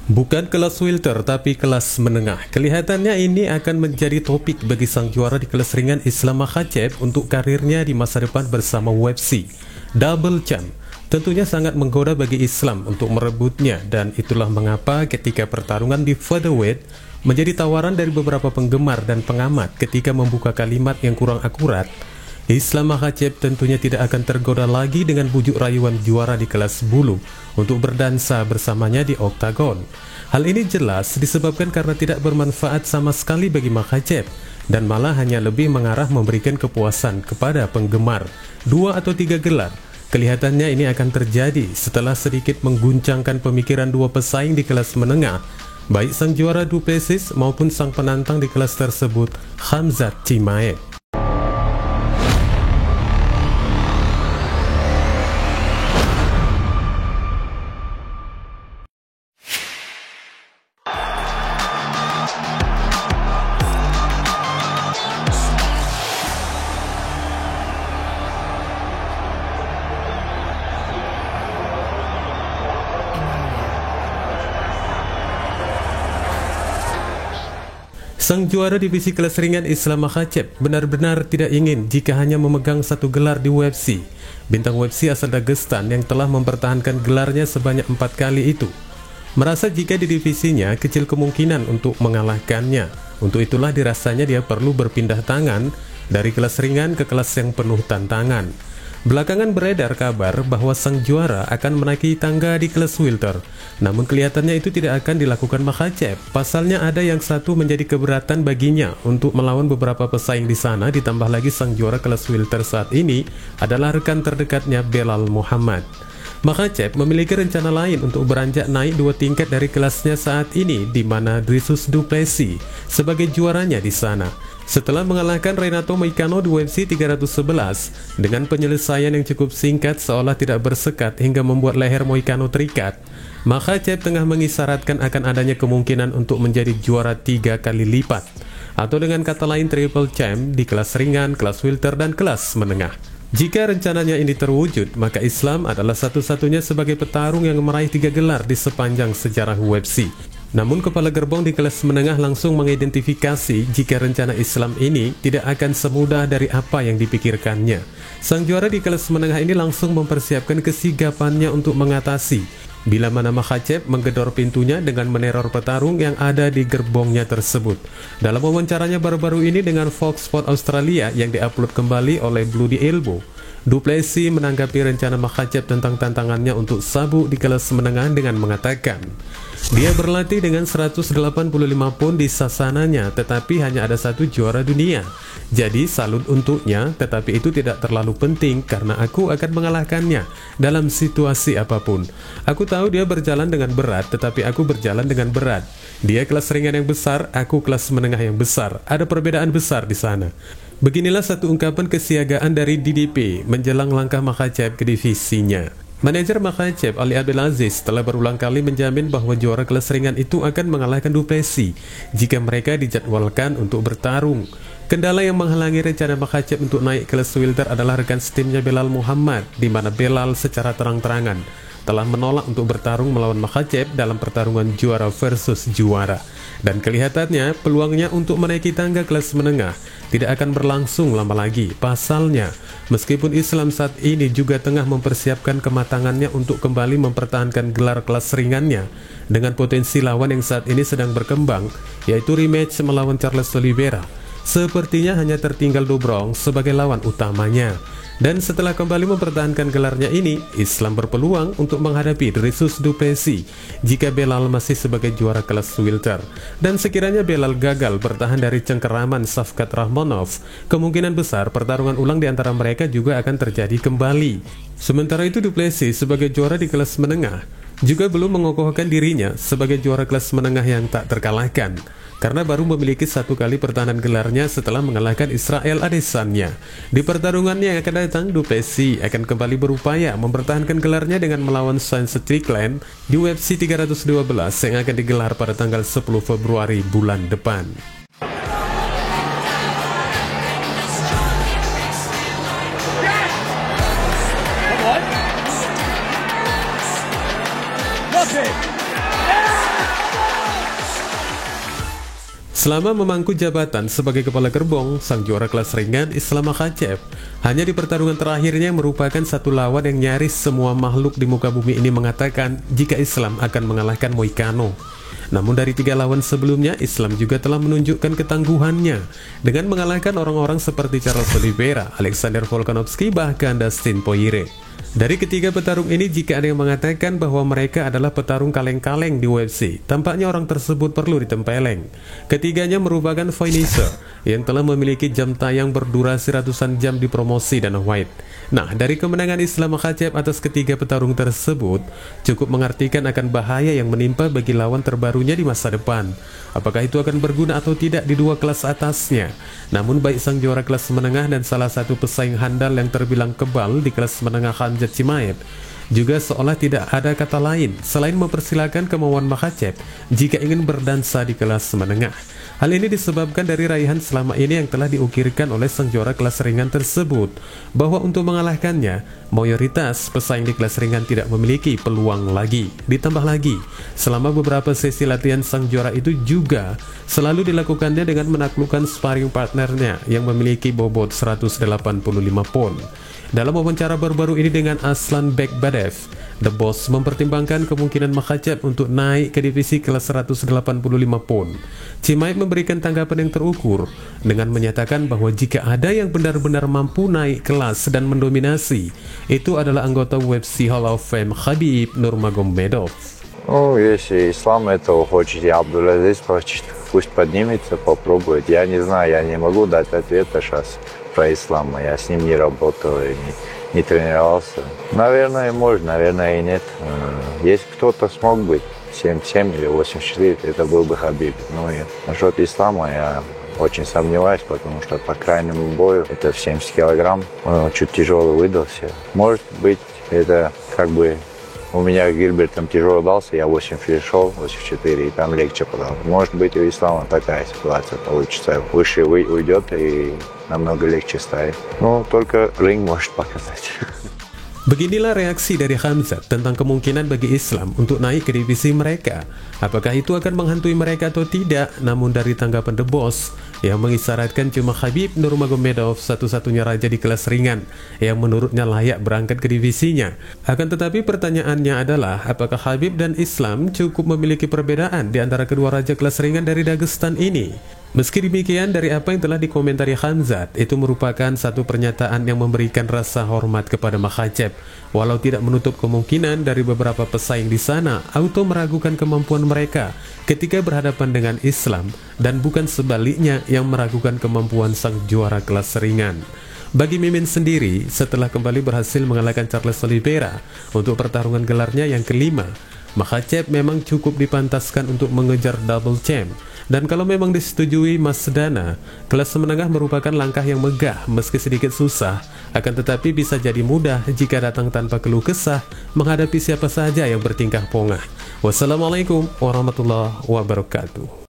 Bukan kelas welter tapi kelas menengah. Kelihatannya ini akan menjadi topik bagi sang juara di kelas ringan Islam Makhachev untuk karirnya di masa depan bersama UFC. Double champ tentunya sangat menggoda bagi Islam untuk merebutnya, dan itulah mengapa ketika pertarungan di featherweight menjadi tawaran dari beberapa penggemar dan pengamat ketika membuka kalimat yang kurang akurat. Islam Makhachev tentunya tidak akan tergoda lagi dengan bujuk rayuan juara di kelas bulu untuk berdansa bersamanya di oktagon. Hal ini jelas disebabkan karena tidak bermanfaat sama sekali bagi Makhachev dan malah hanya lebih mengarah memberikan kepuasan kepada penggemar. 2 atau 3 gelar kelihatannya ini akan terjadi setelah sedikit mengguncangkan pemikiran dua pesaing di kelas menengah, baik sang juara Du Plessis maupun sang penantang di kelas tersebut, Khamzat Chimaev. Sang juara divisi kelas ringan Islam Makhachev benar-benar tidak ingin jika hanya memegang satu gelar di UFC. Bintang UFC asal Dagestan yang telah mempertahankan gelarnya sebanyak 4 kali itu merasa jika di divisinya kecil kemungkinan untuk mengalahkannya. Untuk itulah dirasanya dia perlu berpindah tangan dari kelas ringan ke kelas yang penuh tantangan. Belakangan beredar kabar bahwa sang juara akan menaiki tangga di kelas welter. Namun kelihatannya itu tidak akan dilakukan Makhachev. Pasalnya ada yang satu menjadi keberatan baginya untuk melawan beberapa pesaing di sana, ditambah lagi sang juara kelas welter saat ini adalah rekan terdekatnya Belal Muhammad. Makhachev memiliki rencana lain untuk beranjak naik 2 tingkat dari kelasnya saat ini, di mana Dricus Du Plessis sebagai juaranya di sana. Setelah mengalahkan Renato Moicano di UFC 311 dengan penyelesaian yang cukup singkat seolah tidak bersekat hingga membuat leher Moicano terikat, Makhachev tengah mengisyaratkan akan adanya kemungkinan untuk menjadi juara 3 kali lipat, atau dengan kata lain triple champ di kelas ringan, kelas welter, dan kelas menengah. Jika rencananya ini terwujud, maka Islam adalah satu-satunya sebagai petarung yang meraih 3 gelar di sepanjang sejarah UFC. Namun kepala gerbong di kelas menengah langsung mengidentifikasi jika rencana Islam ini tidak akan semudah dari apa yang dipikirkannya. Sang juara di kelas menengah ini langsung mempersiapkan kesigapannya untuk mengatasi bila mana Makhachev menggedor pintunya dengan meneror petarung yang ada di gerbongnya tersebut. Dalam wawancaranya baru-baru ini dengan Fox Sport Australia yang diupload kembali oleh Bloody Elbow, Du Plessis menanggapi rencana Makhachev tentang tantangannya untuk sabuk di kelas menengah dengan mengatakan, dia berlatih dengan 185 pound di sasananya, tetapi hanya ada 1 juara dunia. Jadi salut untuknya, tetapi itu tidak terlalu penting karena aku akan mengalahkannya dalam situasi apapun. Aku tahu dia berjalan dengan berat, tetapi aku berjalan dengan berat. Dia kelas ringan yang besar, aku kelas menengah yang besar. Ada perbedaan besar di sana. Beginilah satu ungkapan kesiagaan dari DDP menjelang langkah Makhachev ke divisinya. Manajer Makhachev, Ali Abdelaziz, telah berulang kali menjamin bahwa juara kelas ringan itu akan mengalahkan Du Plessis jika mereka dijadwalkan untuk bertarung. Kendala yang menghalangi rencana Makhachev untuk naik kelas welter adalah rekan setimnya Belal Muhammad, di mana Belal secara terang-terangan telah menolak untuk bertarung melawan Makhachev dalam pertarungan juara versus juara. Dan kelihatannya peluangnya untuk menaiki tangga kelas menengah tidak akan berlangsung lama lagi. Pasalnya, meskipun Islam saat ini juga tengah mempersiapkan kematangannya untuk kembali mempertahankan gelar kelas ringannya dengan potensi lawan yang saat ini sedang berkembang, yaitu rematch melawan Charles Oliveira, sepertinya hanya tertinggal Dobrong sebagai lawan utamanya. Dan setelah kembali mempertahankan gelarnya ini, Islam berpeluang untuk menghadapi Dricus Du Plessis jika Belal masih sebagai juara kelas welter. Dan sekiranya Belal gagal bertahan dari cengkeraman Shavkat Rakhmonov, kemungkinan besar pertarungan ulang di antara mereka juga akan terjadi kembali. Sementara itu Du Plessis sebagai juara di kelas menengah juga belum mengokohkan dirinya sebagai juara kelas menengah yang tak terkalahkan, karena baru memiliki 1 kali pertahanan gelarnya setelah mengalahkan Israel Adesanya. Di pertarungan yang akan datang, Du Plessis akan kembali berupaya mempertahankan gelarnya dengan melawan Sean Strickland di UFC 312 yang akan digelar pada tanggal 10 Februari bulan depan. Okay. Selama memangku jabatan sebagai kepala gerbong, sang juara kelas ringan Islam Makhachev hanya di pertarungan terakhirnya merupakan satu lawan yang nyaris semua makhluk di muka bumi ini mengatakan jika Islam akan mengalahkan Moicano. Namun dari 3 lawan sebelumnya, Islam juga telah menunjukkan ketangguhannya dengan mengalahkan orang-orang seperti Charles Oliveira, Alexander Volkanovski, bahkan Dustin Poirier. Dari ketiga petarung ini, jika ada yang mengatakan bahwa mereka adalah petarung kaleng-kaleng di UFC, tampaknya orang tersebut perlu ditempeleng. Ketiganya merupakan finisher yang telah memiliki jam tayang berdurasi ratusan jam di promosi Dana White. Nah, dari kemenangan Islam Makhachev atas ketiga petarung tersebut cukup mengartikan akan bahaya yang menimpa bagi lawan terbarunya di masa depan. Apakah itu akan berguna atau tidak di 2 kelas atasnya? Namun baik sang juara kelas menengah dan salah satu pesaing handal yang terbilang kebal di kelas menengah Khamzat Chimaev juga seolah tidak ada kata lain selain mempersilahkan kemauan Makhachev jika ingin berdansa di kelas menengah. Hal ini disebabkan dari raihan selama ini yang telah diukirkan oleh sang juara kelas ringan tersebut, bahwa untuk mengalahkannya, mayoritas pesaing di kelas ringan tidak memiliki peluang lagi. Ditambah lagi, selama beberapa sesi latihan sang juara itu juga selalu dilakukannya dengan menaklukkan sparring partnernya yang memiliki bobot 185 pon. Dalam wawancara baru-baru ini dengan Aslan Bekbadev, The Boss mempertimbangkan kemungkinan Makhachev untuk naik ke divisi kelas 185 pon. Chimaev memberikan tanggapan yang terukur dengan menyatakan bahwa jika ada yang benar-benar mampu naik kelas dan mendominasi, itu adalah anggota UFC Hall of Fame Khabib Nurmagomedov. Ну, если Ислам этого хочет, и Абдулазиз хочет, пусть поднимется, попробует. Я не знаю, я не могу дать ответа сейчас про Ислама. Я с ним не работал и не тренировался. Наверное, можно, наверное, и нет. Если кто-то смог быть 77 или 84, это был бы Хабиб. Ну и насчет Ислама я очень сомневаюсь, потому что по крайнему бою это в 70 килограмм. Он чуть тяжелый выдался. Может быть, это как бы... У меня Гильберт там тяжело дался, я 8 пришел, 84, и там легче подал. Может быть, у Ислама такая ситуация получится. Выше уйдет и намного легче станет. Ну, только ринг может показать. Beginilah reaksi dari Khamzat tentang kemungkinan bagi Islam untuk naik ke divisi mereka. Apakah itu akan menghantui mereka atau tidak? Namun dari tanggapan The Boss yang mengisyaratkan cuma Khabib Nurmagomedov satu-satunya raja di kelas ringan yang menurutnya layak berangkat ke divisinya. Akan tetapi pertanyaannya adalah apakah Khabib dan Islam cukup memiliki perbedaan di antara kedua raja kelas ringan dari Dagestan ini? Meski demikian, dari apa yang telah dikomentari Khamzat, itu merupakan satu pernyataan yang memberikan rasa hormat kepada Makhachev. Walau tidak menutup kemungkinan dari beberapa pesaing di sana auto meragukan kemampuan mereka ketika berhadapan dengan Islam, dan bukan sebaliknya yang meragukan kemampuan sang juara kelas ringan. Bagi Mimin sendiri, setelah kembali berhasil mengalahkan Charles Oliveira untuk pertarungan gelarnya yang kelima, Makhachev memang cukup dipantaskan untuk mengejar double champ. Dan kalau memang disetujui Mas Dana, kelas menengah merupakan langkah yang megah meski sedikit susah, akan tetapi bisa jadi mudah jika datang tanpa keluh kesah menghadapi siapa saja yang bertingkah pongah. Wassalamualaikum warahmatullahi wabarakatuh.